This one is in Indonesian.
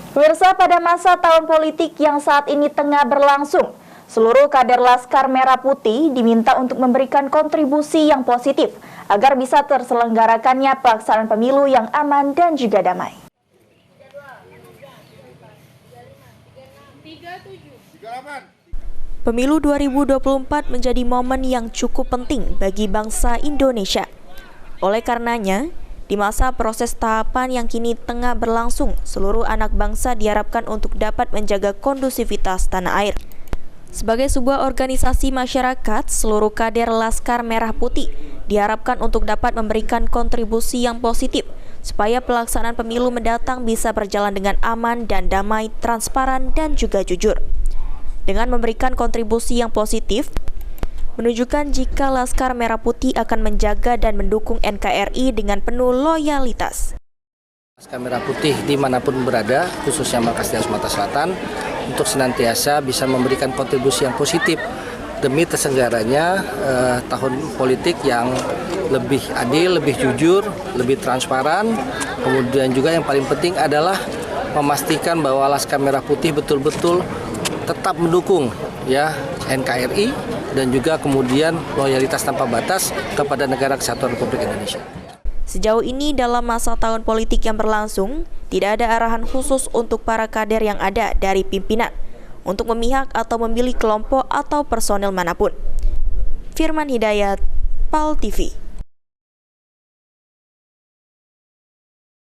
Pemirsa, pada masa tahun politik yang saat ini tengah berlangsung, seluruh kader Laskar Merah Putih diminta untuk memberikan kontribusi yang positif agar bisa terselenggarakannya pelaksanaan pemilu yang aman dan juga damai. Pemilu 2024 menjadi momen yang cukup penting bagi bangsa Indonesia. Oleh karenanya, di masa proses tahapan yang kini tengah berlangsung, seluruh anak bangsa diharapkan untuk dapat menjaga kondusivitas tanah air. Sebagai sebuah organisasi masyarakat, seluruh kader Laskar Merah Putih diharapkan untuk dapat memberikan kontribusi yang positif supaya pelaksanaan pemilu mendatang bisa berjalan dengan aman dan damai, transparan dan juga jujur. Dengan memberikan kontribusi yang positif, menunjukkan jika Laskar Merah Putih akan menjaga dan mendukung NKRI dengan penuh loyalitas. Laskar Merah Putih dimanapun berada, khususnya Makassar dan Sumatera Selatan, untuk senantiasa bisa memberikan kontribusi yang positif demi terselenggaranya tahun politik yang lebih adil, lebih jujur, lebih transparan. Kemudian juga yang paling penting adalah memastikan bahwa Laskar Merah Putih betul-betul tetap mendukung NKRI dan juga kemudian loyalitas tanpa batas kepada Negara Kesatuan Republik Indonesia. Sejauh ini dalam masa tahun politik yang berlangsung, tidak ada arahan khusus untuk para kader yang ada dari pimpinan untuk memihak atau memilih kelompok atau personel manapun. Firman Hidayat, PAL TV.